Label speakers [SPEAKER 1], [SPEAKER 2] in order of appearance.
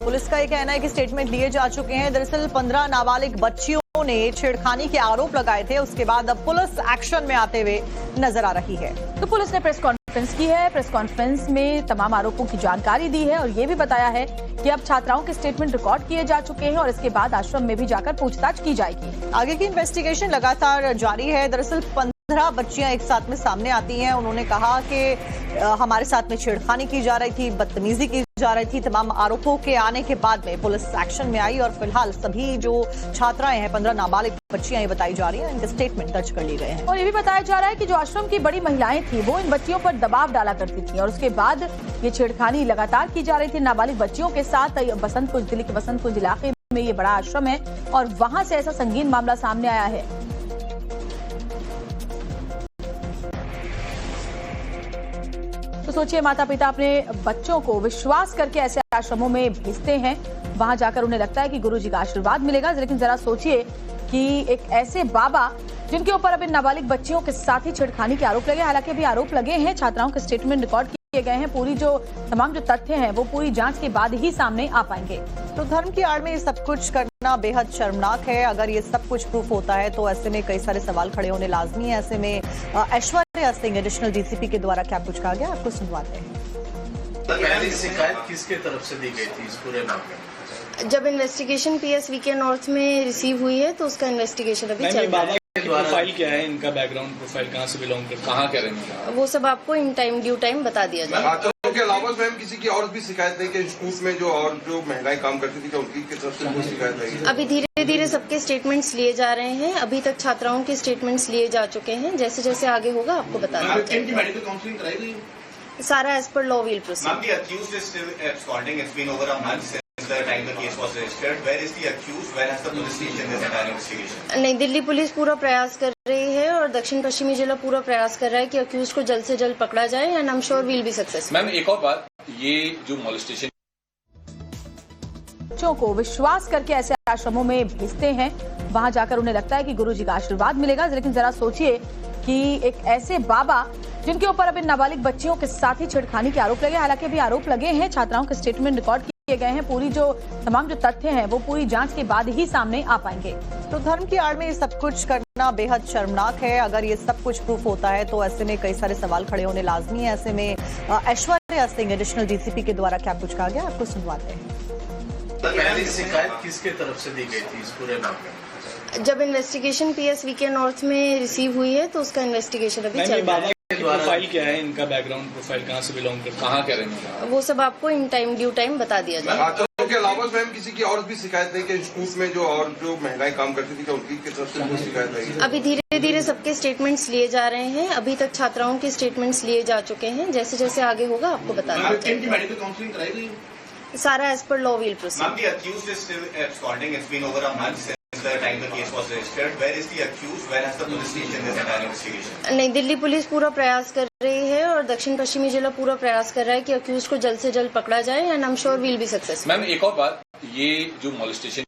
[SPEAKER 1] Police का ये कहना है कि स्टेटमेंट लिए जा चुके हैं। दरअसल 15 नाबालिग बच्चियों ने छेड़खानी के आरोप लगाए थे, उसके बाद अब पुलिस एक्शन में आते हुए नजर आ रही है।
[SPEAKER 2] तो पुलिस ने प्रेस कॉन्फ्रेंस की है। प्रेस कॉन्फ्रेंस में तमाम आरोपों की जानकारी दी है और ये भी बताया है कि अब छात्राओं के स्टेटमेंट रिकॉर्ड किए जा चुके हैं और इसके बाद आश्रम में भी जाकर पूछताछ की जाएगी।
[SPEAKER 1] आगे की इन्वेस्टिगेशन लगातार जारी है। दरअसल 15 बच्चियां एक साथ में सामने आती हैं। उन्होंने कहा कि हमारे साथ में छेड़खानी की जा रही थी, बदतमीजी की जा रही थी। तमाम आरोपों के आने के बाद में पुलिस एक्शन में आई और फिलहाल सभी जो छात्राएं हैं, 15 नाबालिग बच्चियां ये बताई जा रही हैं, इनके स्टेटमेंट दर्ज कर लिए गए हैं।
[SPEAKER 2] और ये भी बताया जा रहा है कि जो आश्रम की बड़ी महिलाएं थी वो इन बच्चियों पर दबाव डाला करती थी और उसके बाद ये छेड़खानी लगातार की जा रही थी नाबालिग बच्चियों के साथ। बसंत कुंज, दिल्ली के बसंत कुंज इलाके में ये बड़ा आश्रम है और वहां से ऐसा संगीन मामला सामने आया है। तो सोचिए, माता पिता अपने बच्चों को विश्वास करके ऐसे आश्रमों में भेजते हैं, वहां जाकर उन्हें लगता है कि गुरुजी का आशीर्वाद मिलेगा। लेकिन जरा सोचिए कि एक ऐसे बाबा जिनके ऊपर अब इन नाबालिग बच्चियों के साथ ही छेड़खानी के आरोप लगे, हालांकि अभी आरोप लगे हैं, छात्राओं के स्टेटमेंट रिकॉर्ड किए गए हैं। पूरी तमाम जो तथ्य हैं वो पूरी जांच के बाद ही सामने आ पाएंगे।
[SPEAKER 1] तो धर्म की आड़ में ये सब कुछ करना बेहद शर्मनाक है। अगर ये सब कुछ प्रूफ होता है तो ऐसे में कई सारे सवाल खड़े होने लाजमी है। ऐसे में ऐश्वर्या सिंह, एडिशनल डीसीपी के द्वारा क्या कुछ कहा गया, आपको सुनवाते हैं।
[SPEAKER 3] पहली शिकायत किसके तरफ से दी गई थी इस पूरे मामले में?
[SPEAKER 4] जब इन्वेस्टिगेशन पीएस वीके नॉर्थ में रिसीव हुई है तो उसका इन्वेस्टिगेशन अभी चल रहा है।
[SPEAKER 5] प्रोफाइल क्या है इनका, बैकग्राउंड प्रोफाइल कहाँ से बिलोंग करते हैं, कहाँ के रहने वाले,
[SPEAKER 4] वो सब आपको इन टाइम ड्यू टाइम बता दिया जाएगा।
[SPEAKER 6] छात्रों के अलावा मैम किसी की और भी शिकायत नहीं कि इंस्टीट्यूट में जो महिलाएं काम करती थी क्या उनकी तरफ से कोई शिकायत नहीं?
[SPEAKER 4] अभी धीरे धीरे सबके स्टेटमेंट्स लिए जा रहे हैं। अभी तक छात्राओं के स्टेटमेंट्स लिए जा चुके हैं। जैसे जैसे आगे होगा आपको बता देंगे।
[SPEAKER 3] मेडिकल काउंसलिंग कराई गई?
[SPEAKER 4] सारा as per law will proceed.
[SPEAKER 7] Ma'am, the accused is still absconding. It's been over a month since the time the case was registered. Where is the accused? Where has the police taken this entire investigation?
[SPEAKER 4] नहीं, Delhi police पूरा प्रयास कर रही है और दक्षिण पश्चिमी जिला पूरा प्रयास कर रहा है कि अक्यूज को जल्द से जल्द पकड़ा जाए and I am sure will be successful.
[SPEAKER 5] Ma'am एक और बात, ये जो मोलेस्टेशन
[SPEAKER 2] बच्चों को विश्वास करके ऐसे आश्रमों में भेजते हैं, वहां जाकर उन्हें लगता है कि गुरुजी का आशीर्वाद मिलेगा। लेकिन जरा सोचिए कि एक ऐसे बाबा जिनके ऊपर अब इन नाबालिग बच्चियों के साथ ही छेड़खानी के आरोप लगे, हालांकि अभी आरोप लगे हैं, छात्राओं के स्टेटमेंट रिकॉर्ड किए गए हैं। पूरी तमाम जो तथ्य हैं वो पूरी जांच के बाद ही सामने आ पाएंगे।
[SPEAKER 1] तो धर्म की आड़ में ये सब कुछ करना बेहद शर्मनाक है। अगर ये सब कुछ प्रूफ होता है तो ऐसे में कई सारे सवाल खड़े होने लाजमी है। ऐसे में ऐश्वर्या सिंह, एडिशनल डीसीपी के द्वारा क्या कुछ कहा गया, आपको सुनवाते हैं।
[SPEAKER 3] पहली शिकायत किसके तरफ से दी गई थी इस पूरे मामले में?
[SPEAKER 4] जब इन्वेस्टिगेशन पीएस वीके नॉर्थ में रिसीव हुई है तो उसका इन्वेस्टिगेशन अभी चल रहा है।
[SPEAKER 5] प्रोफाइल क्या है इनका, बैकग्राउंड प्रोफाइल कहाँ से बिलोंग करते हैं, कहाँ के रहने वाले,
[SPEAKER 4] वो सब आपको इन टाइम ड्यू टाइम बता दिया जाएगा।
[SPEAKER 6] छात्रों के अलावा मैम किसी की और भी शिकायत नहीं कि इंस्टीट्यूट में जो महिलाएं काम करती थी क्या उनकी तरफ से कोई शिकायत नहीं?
[SPEAKER 4] अभी धीरे धीरे सबके स्टेटमेंट्स लिए जा रहे हैं। अभी तक छात्राओं के स्टेटमेंट्स लिए जा चुके हैं। जैसे जैसे आगे होगा आपको बता देंगे।
[SPEAKER 3] मेडिकल काउंसलिंग कराई गई?
[SPEAKER 4] सारा as per law will proceed.
[SPEAKER 7] Ma'am, the accused is still absconding. It's been over a month since the time the case was registered. Where is the accused? Where has the police taken this entire investigation?
[SPEAKER 4] नहीं, Delhi police पूरा प्रयास कर रही है और दक्षिण पश्चिमी जिला पूरा प्रयास कर रहा है कि अक्यूज को जल्द से जल्द पकड़ा जाए and I am sure will be successful.
[SPEAKER 5] Ma'am एक और बात, ये जो मोलेस्टेशन